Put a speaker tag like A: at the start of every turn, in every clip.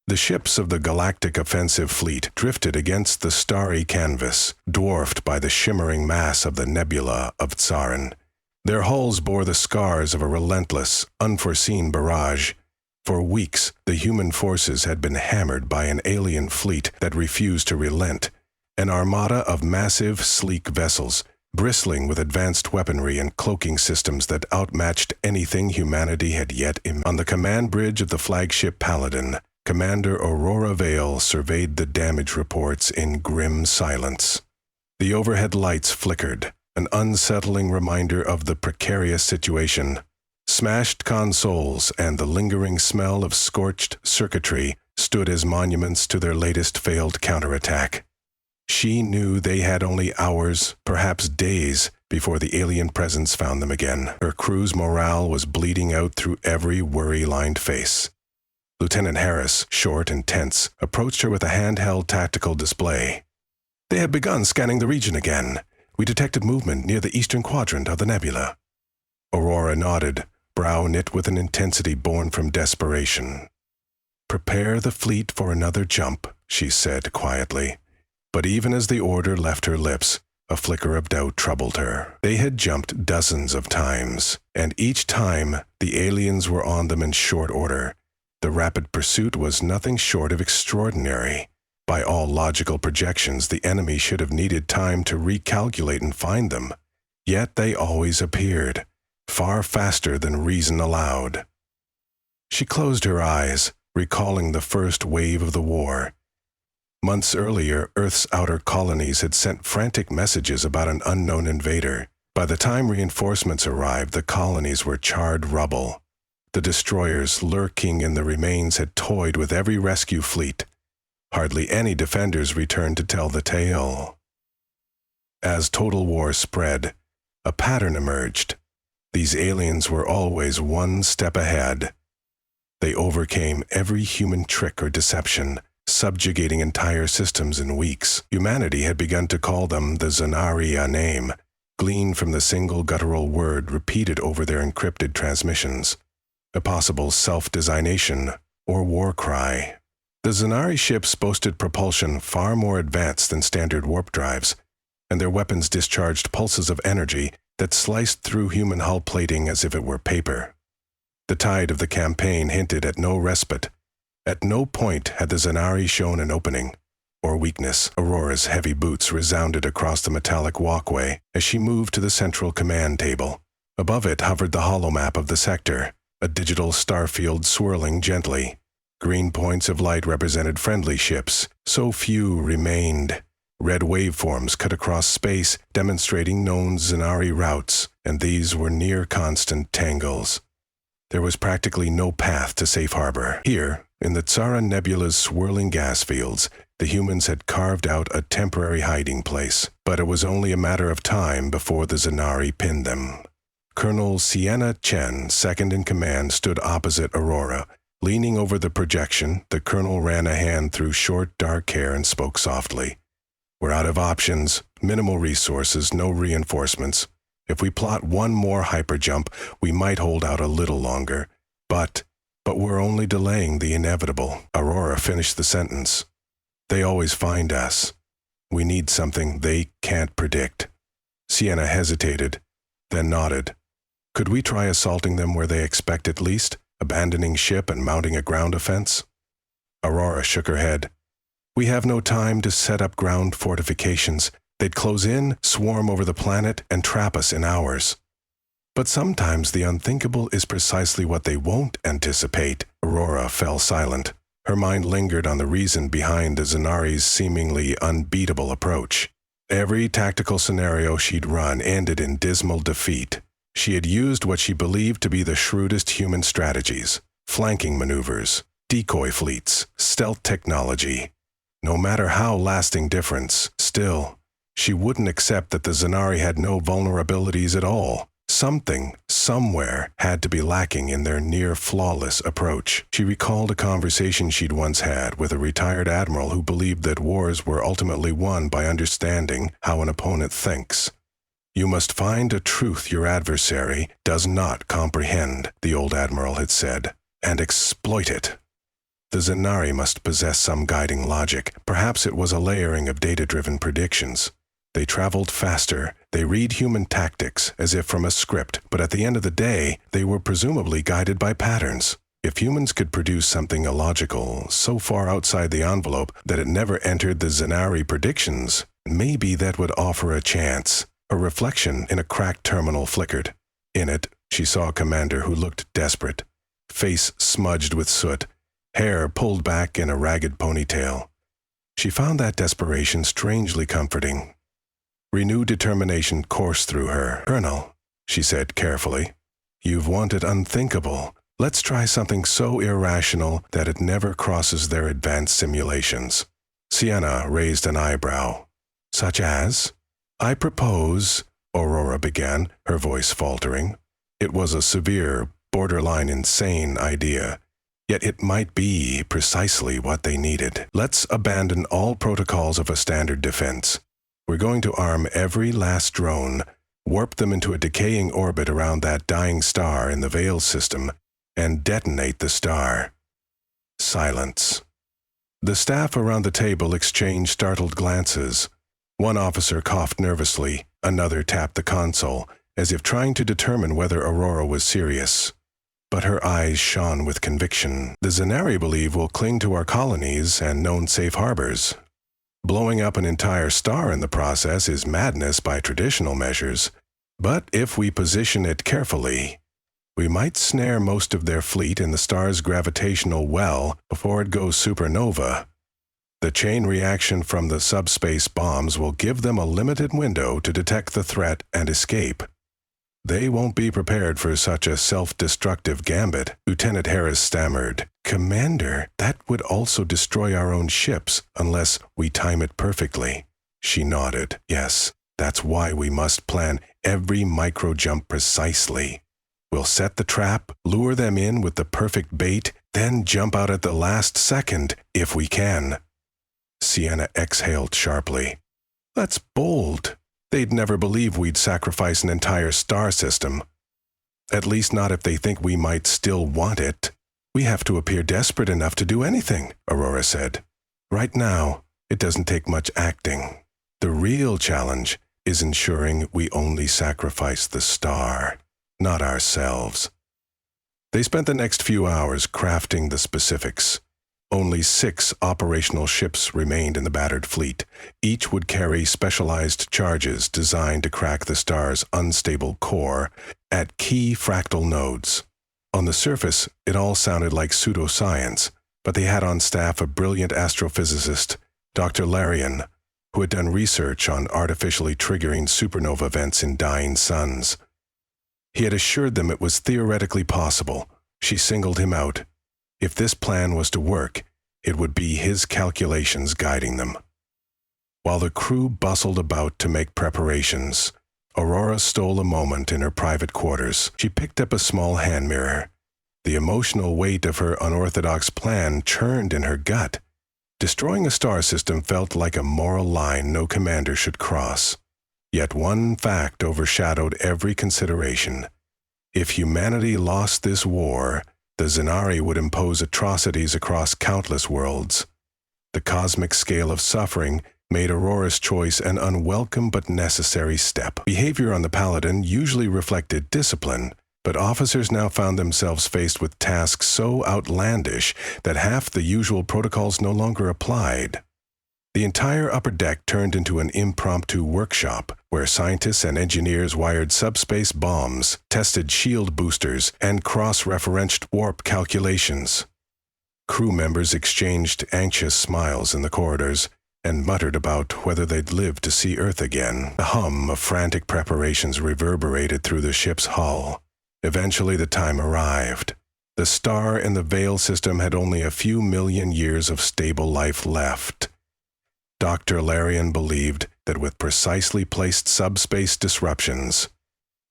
A: The ships of the Galactic Offensive Fleet drifted against the starry canvas, dwarfed by the shimmering mass of the nebula of Tsaran. Their hulls bore the scars of a relentless, unforeseen barrage. For weeks, the human forces had been hammered by an alien fleet that refused to relent, an armada of massive, sleek vessels, bristling with advanced weaponry and cloaking systems that outmatched anything humanity had yet imagined. On the command bridge of the flagship Paladin, Commander Aurora Vale surveyed the damage reports in grim silence. The overhead lights flickered, an unsettling reminder of the precarious situation. Smashed consoles and the lingering smell of scorched circuitry stood as monuments to their latest failed counterattack. She knew they had only hours, perhaps days, before the alien presence found them again. Her crew's morale was bleeding out through every worry-lined face. Lieutenant Harris, short and tense, approached her with a handheld tactical display. "They have begun scanning the region again. We detected movement near the eastern quadrant of the nebula." Aurora nodded, brow knit with an intensity born from desperation. "Prepare the fleet for another jump," she said quietly. But even as the order left her lips, a flicker of doubt troubled her. They had jumped dozens of times, and each time the aliens were on them in short order. The rapid pursuit was nothing short of extraordinary. By all logical projections, the enemy should have needed time to recalculate and find them. Yet they always appeared, far faster than reason allowed. She closed her eyes, recalling the first wave of the war. Months earlier, Earth's outer colonies had sent frantic messages about an unknown invader. By the time reinforcements arrived, the colonies were charred rubble. The destroyers lurking in the remains had toyed with every rescue fleet. Hardly any defenders returned to tell the tale. As total war spread, a pattern emerged. These aliens were always one step ahead. They overcame every human trick or deception, subjugating entire systems in weeks. Humanity had begun to call them the Zanari, a name, gleaned from the single guttural word repeated over their encrypted transmissions, a possible self-designation or war cry. The Zanari ships boasted propulsion far more advanced than standard warp drives, and their weapons discharged pulses of energy that sliced through human hull plating as if it were paper. The tide of the campaign hinted at no respite. At no point had the Zanari shown an opening or weakness. Aurora's heavy boots resounded across the metallic walkway as she moved to the central command table. Above it hovered the holomap of the sector, a digital starfield swirling gently. Green points of light represented friendly ships. So few remained. Red waveforms cut across space, demonstrating known Zanari routes, and these were near-constant tangles. There was practically no path to safe harbor. Here, in the Tsaran Nebula's swirling gas fields, the humans had carved out a temporary hiding place, but it was only a matter of time before the Zanari pinned them. Colonel Sienna Chen, second in command, stood opposite Aurora. Leaning over the projection, the colonel ran a hand through short, dark hair and spoke softly. "We're out of options, minimal resources, no reinforcements. If we plot one more hyperjump, we might hold out a little longer. But we're only delaying the inevitable." Aurora finished the sentence. "They always find us. We need something they can't predict." Sienna hesitated, then nodded. "Could we try assaulting them where they expect at least, abandoning ship and mounting a ground offense?" Aurora shook her head. "We have no time to set up ground fortifications. They'd close in, swarm over the planet, and trap us in hours." "But sometimes the unthinkable is precisely what they won't anticipate." Aurora fell silent. Her mind lingered on the reason behind the Zanari's seemingly unbeatable approach. Every tactical scenario she'd run ended in dismal defeat. She had used what she believed to be the shrewdest human strategies: flanking maneuvers, decoy fleets, stealth technology. No matter how lasting difference, still, she wouldn't accept that the Zanari had no vulnerabilities at all. Something, somewhere, had to be lacking in their near-flawless approach. She recalled a conversation she'd once had with a retired admiral who believed that wars were ultimately won by understanding how an opponent thinks. "You must find a truth your adversary does not comprehend," the old admiral had said, "and exploit it." The Zanari must possess some guiding logic. Perhaps it was a layering of data-driven predictions. They traveled faster. They read human tactics as if from a script, but at the end of the day, they were presumably guided by patterns. If humans could produce something illogical, so far outside the envelope that it never entered the Zanari predictions, maybe that would offer a chance. Her reflection in a cracked terminal flickered. In it, she saw a commander who looked desperate, face smudged with soot, hair pulled back in a ragged ponytail. She found that desperation strangely comforting. Renewed determination coursed through her. "Colonel," she said carefully, "you've wanted unthinkable. Let's try something so irrational that it never crosses their advanced simulations." Sienna raised an eyebrow. "Such as?" "I propose," Aurora began, her voice faltering. It was a severe, borderline insane idea. Yet it might be precisely what they needed. "Let's abandon all protocols of a standard defense. We're going to arm every last drone, warp them into a decaying orbit around that dying star in the Veil system, and detonate the star." Silence. The staff around the table exchanged startled glances. One officer coughed nervously, another tapped the console, as if trying to determine whether Aurora was serious. But her eyes shone with conviction. "The Zanari believe we'll cling to our colonies and known safe harbors. Blowing up an entire star in the process is madness by traditional measures. But if we position it carefully, we might snare most of their fleet in the star's gravitational well before it goes supernova. The chain reaction from the subspace bombs will give them a limited window to detect the threat and escape. They won't be prepared for such a self-destructive gambit." Lieutenant Harris stammered. "Commander, that would also destroy our own ships unless we time it perfectly." She nodded. "Yes, that's why we must plan every micro-jump precisely. We'll set the trap, lure them in with the perfect bait, then jump out at the last second, if we can." Sienna exhaled sharply. "That's bold. They'd never believe we'd sacrifice an entire star system. At least not if they think we might still want it." "We have to appear desperate enough to do anything," Aurora said. "Right now, it doesn't take much acting. The real challenge is ensuring we only sacrifice the star, not ourselves." They spent the next few hours crafting the specifics. Only 6 operational ships remained in the battered fleet. Each would carry specialized charges designed to crack the star's unstable core at key fractal nodes. On the surface, it all sounded like pseudoscience, but they had on staff a brilliant astrophysicist, Dr. Larian, who had done research on artificially triggering supernova events in dying suns. He had assured them it was theoretically possible. She singled him out. If this plan was to work, it would be his calculations guiding them. While the crew bustled about to make preparations, Aurora stole a moment in her private quarters. She picked up a small hand mirror. The emotional weight of her unorthodox plan churned in her gut. Destroying a star system felt like a moral line no commander should cross. Yet one fact overshadowed every consideration. If humanity lost this war, the Zanari would impose atrocities across countless worlds. The cosmic scale of suffering made Aurora's choice an unwelcome but necessary step. Behavior on the Paladin usually reflected discipline, but officers now found themselves faced with tasks so outlandish that half the usual protocols no longer applied. The entire upper deck turned into an impromptu workshop where scientists and engineers wired subspace bombs, tested shield boosters, and cross-referenced warp calculations. Crew members exchanged anxious smiles in the corridors and muttered about whether they'd live to see Earth again. The hum of frantic preparations reverberated through the ship's hull. Eventually the time arrived. The star in the Veil system had only a few million years of stable life left. Dr. Larian believed that with precisely placed subspace disruptions,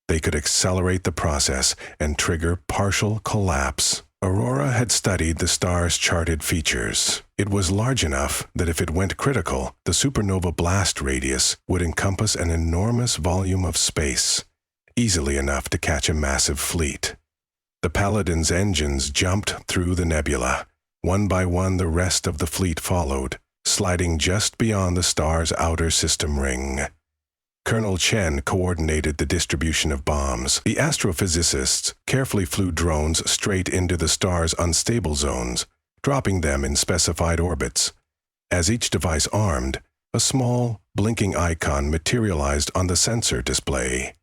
A: they could accelerate the process and trigger partial collapse. Aurora had studied the star's charted features. It was large enough that if it went critical, the supernova blast radius would encompass an enormous volume of space, easily enough to catch a massive fleet. The Paladin's engines jumped through the nebula, One by one, the rest of the fleet followed, sliding just beyond the star's outer system ring. Colonel Chen coordinated the distribution of bombs. The astrophysicists carefully flew drones straight into the star's unstable zones, dropping them in specified orbits. As each device armed, a small, blinking icon materialized on the sensor display.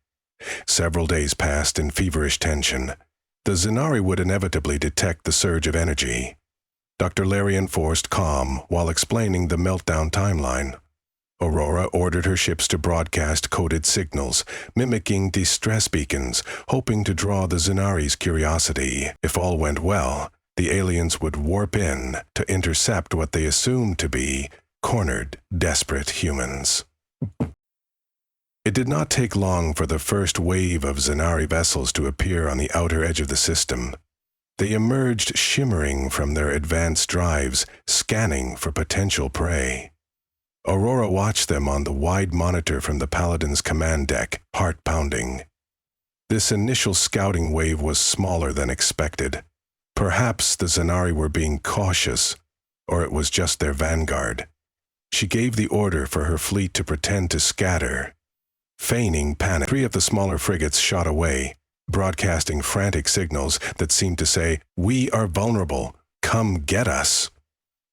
A: Several days passed in feverish tension. The Zenari would inevitably detect the surge of energy. Dr. Larry enforced calm while explaining the meltdown timeline. Aurora ordered her ships to broadcast coded signals, mimicking distress beacons, hoping to draw the Zenari's curiosity. If all went well, the aliens would warp in to intercept what they assumed to be cornered, desperate humans. It did not take long for the first wave of Zenari vessels to appear on the outer edge of the system. They emerged shimmering from their advanced drives, scanning for potential prey. Aurora watched them on the wide monitor from the Paladin's command deck, heart pounding. This initial scouting wave was smaller than expected. Perhaps the Zenari were being cautious, or it was just their vanguard. She gave the order for her fleet to pretend to scatter. Feigning panic, 3 of the smaller frigates shot away, broadcasting frantic signals that seemed to say, "We are vulnerable. Come get us."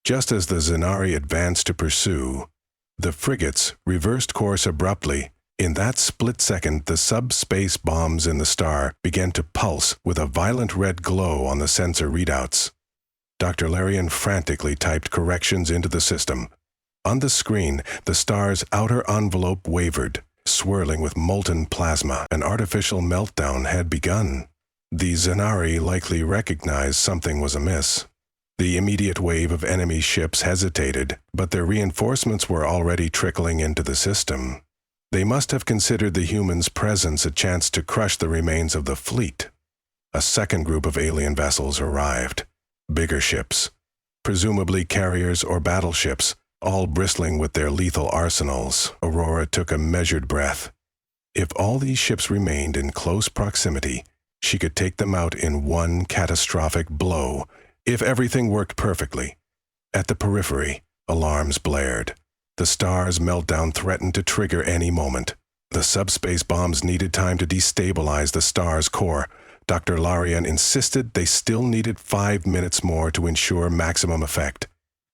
A: Just as the Zenari advanced to pursue, the frigates reversed course abruptly. In that split second, the subspace bombs in the star began to pulse with a violent red glow on the sensor readouts. Dr. Larian frantically typed corrections into the system. On the screen, the star's outer envelope wavered, swirling with molten plasma. An artificial meltdown had begun. The Zenari likely recognized something was amiss. The immediate wave of enemy ships hesitated, but their reinforcements were already trickling into the system. They must have considered the humans' presence a chance to crush the remains of the fleet. A second group of alien vessels arrived. Bigger ships, presumably carriers or battleships, all bristling with their lethal arsenals. Aurora took a measured breath. If all these ships remained in close proximity, she could take them out in one catastrophic blow, if everything worked perfectly. At the periphery, alarms blared. The star's meltdown threatened to trigger any moment. The subspace bombs needed time to destabilize the star's core. Dr. Larian insisted they still needed 5 minutes more to ensure maximum effect.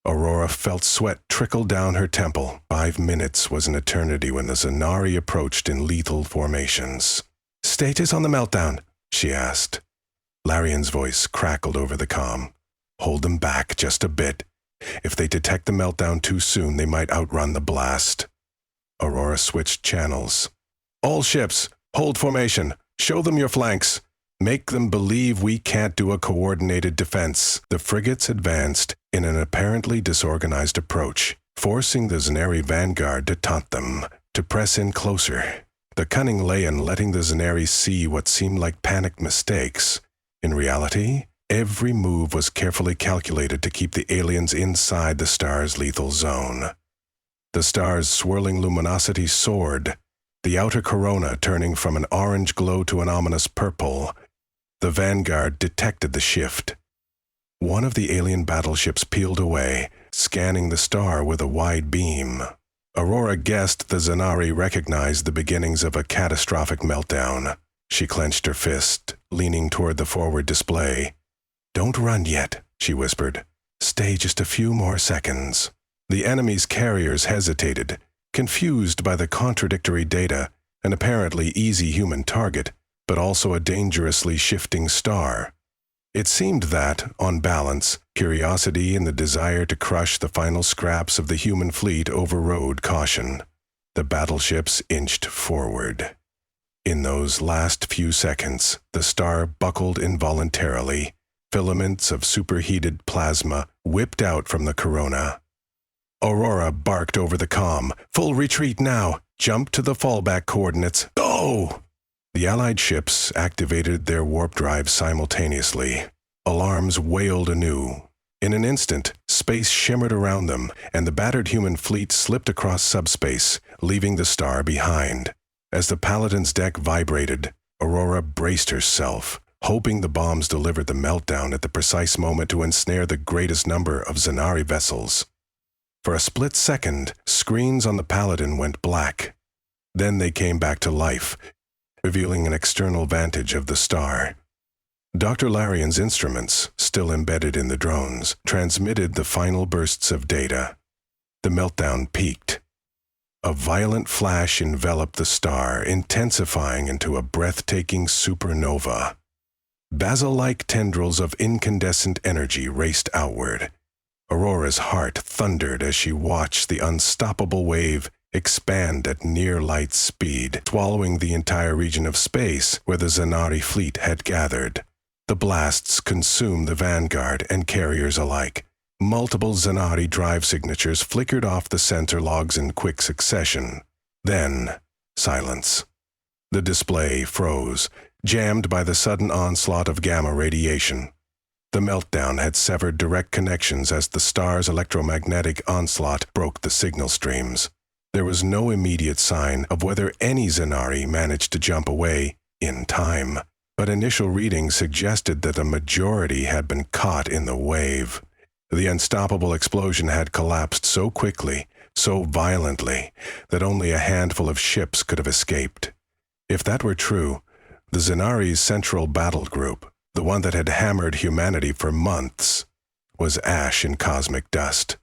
A: Aurora felt sweat trickle down her temple. 5 minutes was an eternity when the Zenari approached in lethal formations. "Status on the meltdown?" she asked. Larian's voice crackled over the comm. "Hold them back just a bit. If they detect the meltdown too soon, they might outrun the blast." Aurora switched channels. "All ships, hold formation. Show them your flanks. Make them believe we can't do a coordinated defense." The frigates advanced in an apparently disorganized approach, forcing the Zenari vanguard to taunt them, to press in closer. The cunning lay in letting the Zenari see what seemed like panicked mistakes. In reality, every move was carefully calculated to keep the aliens inside the star's lethal zone. The star's swirling luminosity soared, the outer corona turning from an orange glow to an ominous purple. The vanguard detected the shift. One of the alien battleships peeled away, scanning the star with a wide beam. Aurora guessed the Zenari recognized the beginnings of a catastrophic meltdown. She clenched her fist, leaning toward the forward display. "Don't run yet," she whispered. "Stay just a few more seconds." The enemy's carriers hesitated, confused by the contradictory data, an apparently easy human target, but also a dangerously shifting star. It seemed that, on balance, curiosity and the desire to crush the final scraps of the human fleet overrode caution. The battleships inched forward. In those last few seconds, the star buckled involuntarily. Filaments of superheated plasma whipped out from the corona. Aurora barked over the comm. "Full retreat now! Jump to the fallback coordinates. Go!" The Allied ships activated their warp drives simultaneously. Alarms wailed anew. In an instant, space shimmered around them, and the battered human fleet slipped across subspace, leaving the star behind. As the Paladin's deck vibrated, Aurora braced herself, hoping the bombs delivered the meltdown at the precise moment to ensnare the greatest number of Zanari vessels. For a split second, screens on the Paladin went black. Then they came back to life, revealing an external vantage of the star. Dr. Larian's instruments, still embedded in the drones, transmitted the final bursts of data. The meltdown peaked. A violent flash enveloped the star, intensifying into a breathtaking supernova. Basil-like tendrils of incandescent energy raced outward. Aurora's heart thundered as she watched the unstoppable wave expand at near-light speed, swallowing the entire region of space where the Zanari fleet had gathered. The blasts consumed the vanguard and carriers alike. Multiple Zanari drive signatures flickered off the sensor logs in quick succession. Then, silence. The display froze, jammed by the sudden onslaught of gamma radiation. The meltdown had severed direct connections as the star's electromagnetic onslaught broke the signal streams. There was no immediate sign of whether any Zanari managed to jump away in time, but initial readings suggested that a majority had been caught in the wave. The unstoppable explosion had collapsed so quickly, so violently, that only a handful of ships could have escaped. If that were true, the Zanari's central battle group, the one that had hammered humanity for months, was ash and cosmic dust.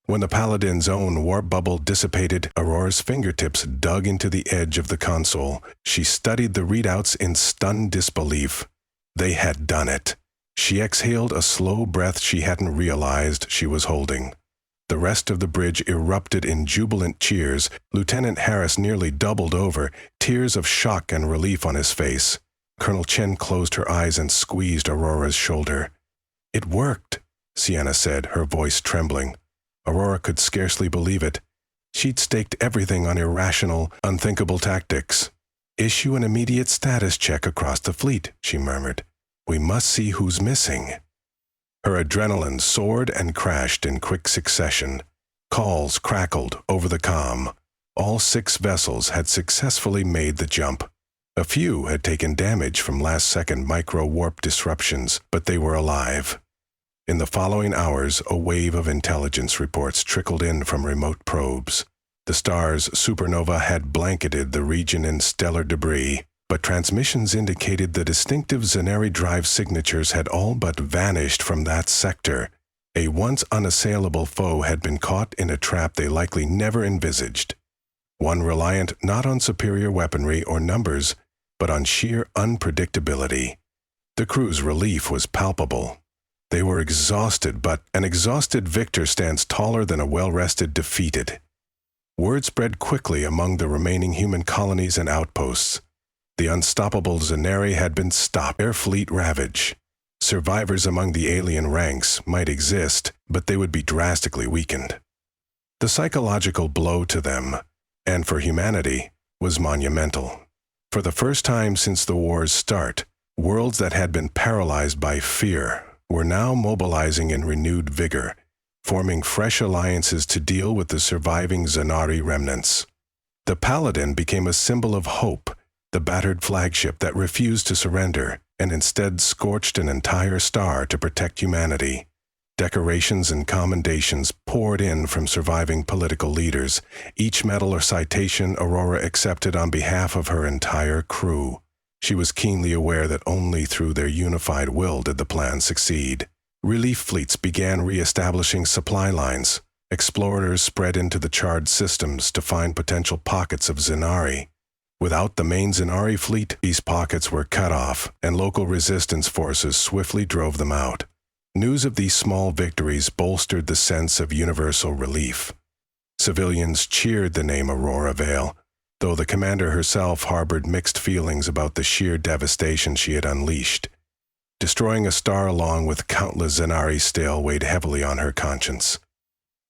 A: When the Paladin's own warp bubble dissipated, Aurora's fingertips dug into the edge of the console. She studied the readouts in stunned disbelief. They had done it. She exhaled a slow breath she hadn't realized she was holding. The rest of the bridge erupted in jubilant cheers. Lieutenant Harris nearly doubled over, tears of shock and relief on his face. Colonel Chen closed her eyes and squeezed Aurora's shoulder. "It worked," Sienna said, her voice trembling. Aurora could scarcely believe it. She'd staked everything on irrational, unthinkable tactics. "Issue an immediate status check across the fleet," she murmured. "We must see who's missing." Her adrenaline soared and crashed in quick succession. Calls crackled over the comm. All 6 vessels had successfully made the jump. A few had taken damage from last-second micro-warp disruptions, but they were alive. In the following hours, a wave of intelligence reports trickled in from remote probes. The star's supernova had blanketed the region in stellar debris, but transmissions indicated the distinctive Zanari drive signatures had all but vanished from that sector. A once unassailable foe had been caught in a trap they likely never envisaged. One reliant not on superior weaponry or numbers, but on sheer unpredictability. The crew's relief was palpable. They were exhausted, but an exhausted victor stands taller than a well-rested defeated. Word spread quickly among the remaining human colonies and outposts. The unstoppable Zanari had been stopped, their fleet ravaged. Survivors among the alien ranks might exist, but they would be drastically weakened. The psychological blow to them, and for humanity, was monumental. For the first time since the war's start, worlds that had been paralyzed by fear were now mobilizing in renewed vigor, forming fresh alliances to deal with the surviving Zanari remnants. The Paladin became a symbol of hope, the battered flagship that refused to surrender and instead scorched an entire star to protect humanity. Decorations and commendations poured in from surviving political leaders, each medal or citation Aurora accepted on behalf of her entire crew. She was keenly aware that only through their unified will did the plan succeed. Relief fleets began re-establishing supply lines. Explorers spread into the charred systems to find potential pockets of Zanari. Without the main Zanari fleet, these pockets were cut off, and local resistance forces swiftly drove them out. News of these small victories bolstered the sense of universal relief. Civilians cheered the name Aurora Vale, though the commander herself harbored mixed feelings about the sheer devastation she had unleashed. Destroying a star along with countless Zanari still weighed heavily on her conscience.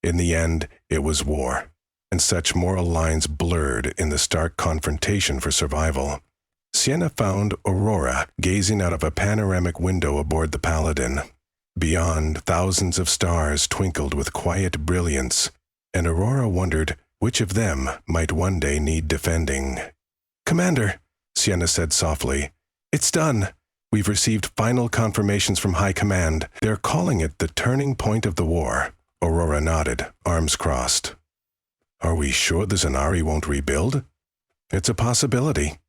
A: In the end, it was war, and such moral lines blurred in the stark confrontation for survival. Sienna found Aurora gazing out of a panoramic window aboard the Paladin. Beyond, thousands of stars twinkled with quiet brilliance, and Aurora wondered which of them might one day need defending. "Commander," Sienna said softly, "it's done. We've received final confirmations from High Command. They're calling it the turning point of the war. Aurora nodded, arms crossed. Are we sure the Scifi won't rebuild? It's a possibility.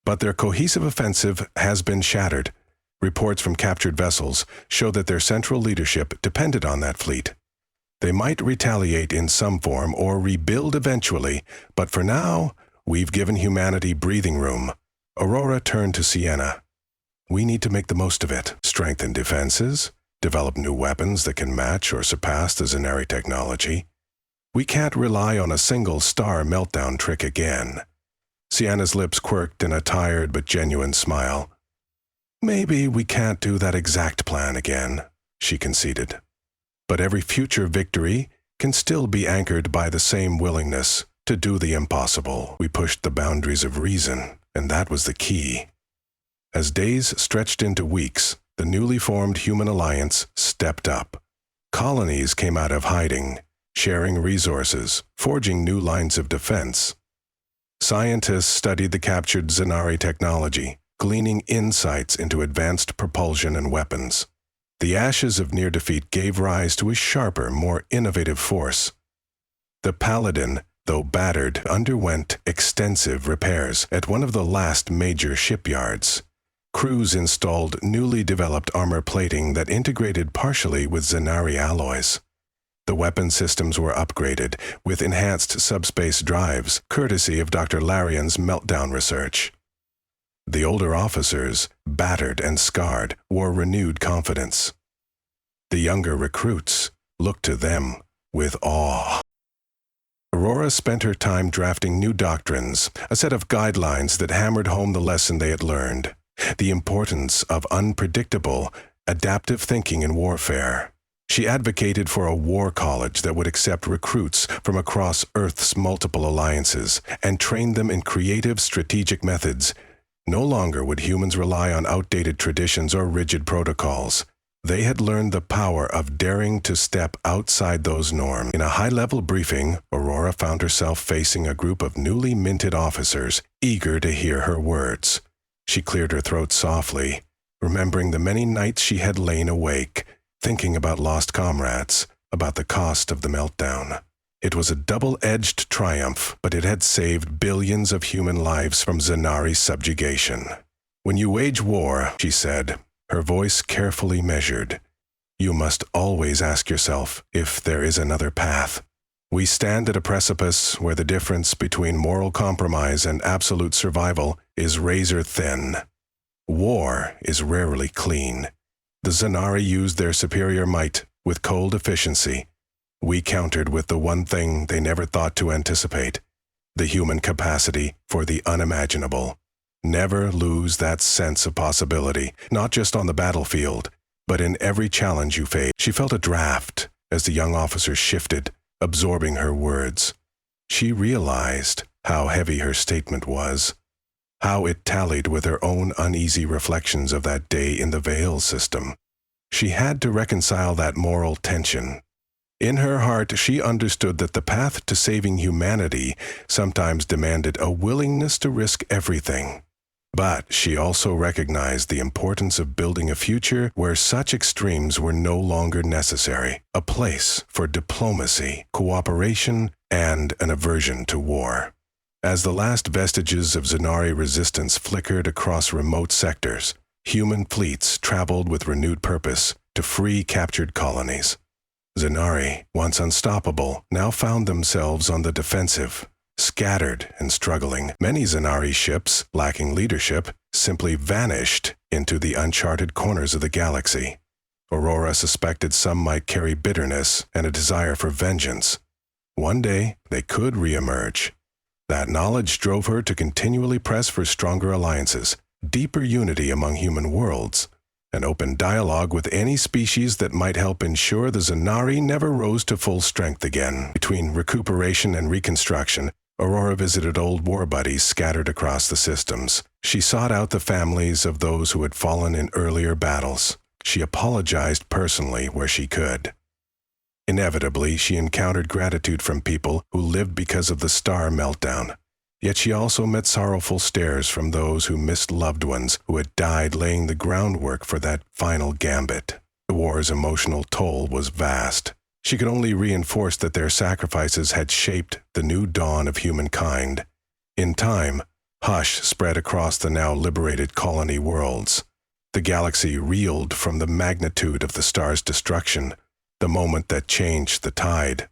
A: But their cohesive offensive has been shattered. Reports from captured vessels show that their central leadership depended on that fleet. They might retaliate in some form or rebuild eventually, but for now, we've given humanity breathing room. Aurora turned to Sienna. We need to make the most of it. Strengthen defenses, develop new weapons that can match or surpass the Scifi technology. We can't rely on a single star meltdown trick again. Sienna's lips quirked in a tired but genuine smile. Maybe we can't do that exact plan again, she conceded. But every future victory can still be anchored by the same willingness to do the impossible. We pushed the boundaries of reason, and that was the key. As days stretched into weeks, the newly formed human alliance stepped up. Colonies came out of hiding, sharing resources, forging new lines of defense. Scientists studied the captured Scifi technology, gleaning insights into advanced propulsion and weapons. The ashes of near defeat gave rise to a sharper, more innovative force. The Paladin, though battered, underwent extensive repairs at one of the last major shipyards. Crews installed newly developed armor plating that integrated partially with Scifi alloys. The weapon systems were upgraded with enhanced subspace drives, courtesy of Dr. Larian's meltdown research. The older officers, battered and scarred, wore renewed confidence. The younger recruits looked to them with awe. Aurora spent her time drafting new doctrines, a set of guidelines that hammered home the lesson they had learned, the importance of unpredictable, adaptive thinking in warfare. She advocated for a war college that would accept recruits from across Earth's multiple alliances and train them in creative, strategic methods. No longer would humans rely on outdated traditions or rigid protocols. They had learned the power of daring to step outside those norms. In a high-level briefing, Aurora found herself facing a group of newly minted officers, eager to hear her words. She cleared her throat softly, remembering the many nights she had lain awake, thinking about lost comrades, about the cost of the meltdown. It was a double-edged triumph, but it had saved billions of human lives from Scifi subjugation. When you wage war, she said, her voice carefully measured, you must always ask yourself if there is another path. We stand at a precipice where the difference between moral compromise and absolute survival is razor thin. War is rarely clean. The Scifi used their superior might with cold efficiency. We countered with the one thing they never thought to anticipate, the human capacity for the unimaginable. Never lose that sense of possibility, not just on the battlefield, but in every challenge you face. She felt a draft as the young officer shifted, absorbing her words. She realized how heavy her statement was, how it tallied with her own uneasy reflections of that day in the Veil system. She had to reconcile that moral tension. In her heart, she understood that the path to saving humanity sometimes demanded a willingness to risk everything. But she also recognized the importance of building a future where such extremes were no longer necessary, a place for diplomacy, cooperation, and an aversion to war. As the last vestiges of Scifi resistance flickered across remote sectors, human fleets traveled with renewed purpose to free captured colonies. Scifi, once unstoppable, now found themselves on the defensive, scattered and struggling. Many Scifi ships, lacking leadership, simply vanished into the uncharted corners of the galaxy. Aurora suspected some might carry bitterness and a desire for vengeance. One day, they could reemerge. That knowledge drove her to continually press for stronger alliances, deeper unity among human worlds, an open dialogue with any species that might help ensure the Scifi never rose to full strength again. Between recuperation and reconstruction, Aurora visited old war buddies scattered across the systems. She sought out the families of those who had fallen in earlier battles. She apologized personally where she could. Inevitably, she encountered gratitude from people who lived because of the star meltdown. Yet she also met sorrowful stares from those who missed loved ones who had died laying the groundwork for that final gambit. The war's emotional toll was vast. She could only reinforce that their sacrifices had shaped the new dawn of humankind. In time, hush spread across the now liberated colony worlds. The galaxy reeled from the magnitude of the star's destruction, the moment that changed the tide.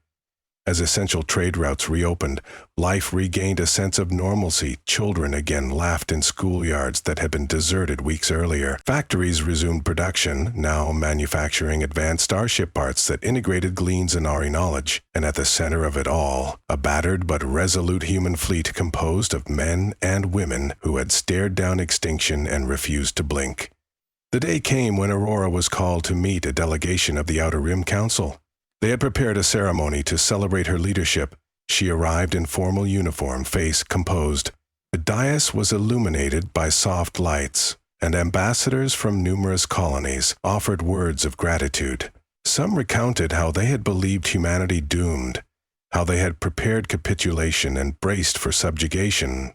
A: As essential trade routes reopened, life regained a sense of normalcy. Children again laughed in schoolyards that had been deserted weeks earlier. Factories resumed production, now manufacturing advanced starship parts that integrated Glean's Inari knowledge. And at the center of it all, a battered but resolute human fleet composed of men and women who had stared down extinction and refused to blink. The day came when Aurora was called to meet a delegation of the Outer Rim Council. They had prepared a ceremony to celebrate her leadership. She arrived in formal uniform, face composed. The dais was illuminated by soft lights, and ambassadors from numerous colonies offered words of gratitude. Some recounted how they had believed humanity doomed, how they had prepared capitulation and braced for subjugation.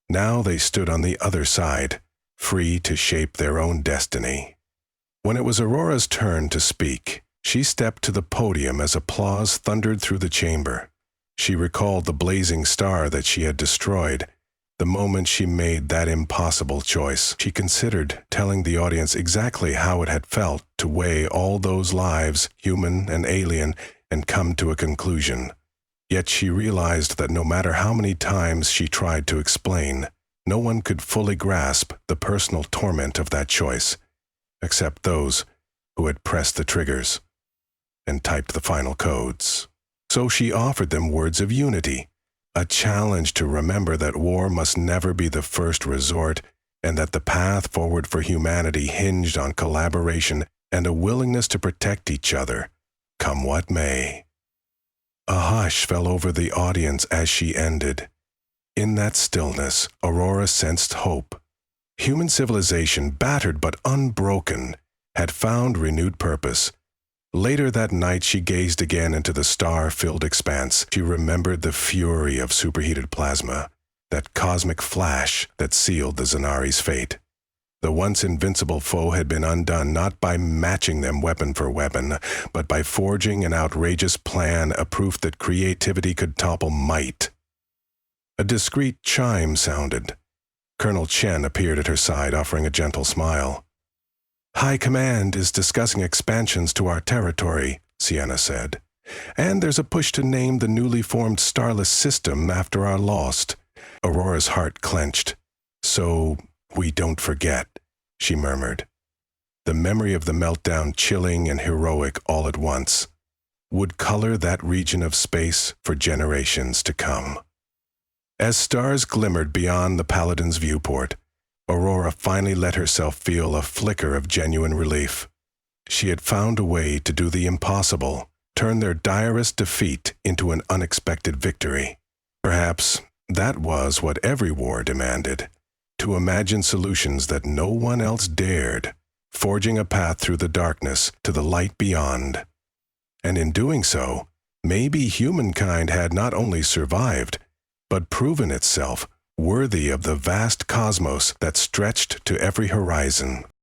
A: Now they stood on the other side, free to shape their own destiny. When it was Aurora's turn to speak, she stepped to the podium as applause thundered through the chamber. She recalled the blazing star that she had destroyed. The moment she made that impossible choice, she considered telling the audience exactly how it had felt to weigh all those lives, human and alien, and come to a conclusion. Yet she realized that no matter how many times she tried to explain, no one could fully grasp the personal torment of that choice, except those who had pressed the triggers and typed the final codes. So she offered them words of unity, a challenge to remember that war must never be the first resort, and that the path forward for humanity hinged on collaboration and a willingness to protect each other, come what may. A hush fell over the audience as she ended. In that stillness, Aurora sensed hope. Human civilization, battered but unbroken, had found renewed purpose. Later that night, she gazed again into the star-filled expanse. She remembered the fury of superheated plasma, that cosmic flash that sealed the Zanari's fate. The once invincible foe had been undone not by matching them weapon for weapon, but by forging an outrageous plan, a proof that creativity could topple might. A discreet chime sounded. Colonel Chen appeared at her side, offering a gentle smile. "High Command is discussing expansions to our territory," Sienna said. "And there's a push to name the newly formed starless system after our lost." Aurora's heart clenched. "So we don't forget," she murmured. The memory of the meltdown, chilling and heroic all at once, would color that region of space for generations to come. As stars glimmered beyond the Paladin's viewport, Aurora finally let herself feel a flicker of genuine relief. She had found a way to do the impossible, turn their direst defeat into an unexpected victory. Perhaps that was what every war demanded, to imagine solutions that no one else dared, forging a path through the darkness to the light beyond. And in doing so, maybe humankind had not only survived, but proven itself worthy of the vast cosmos that stretched to every horizon.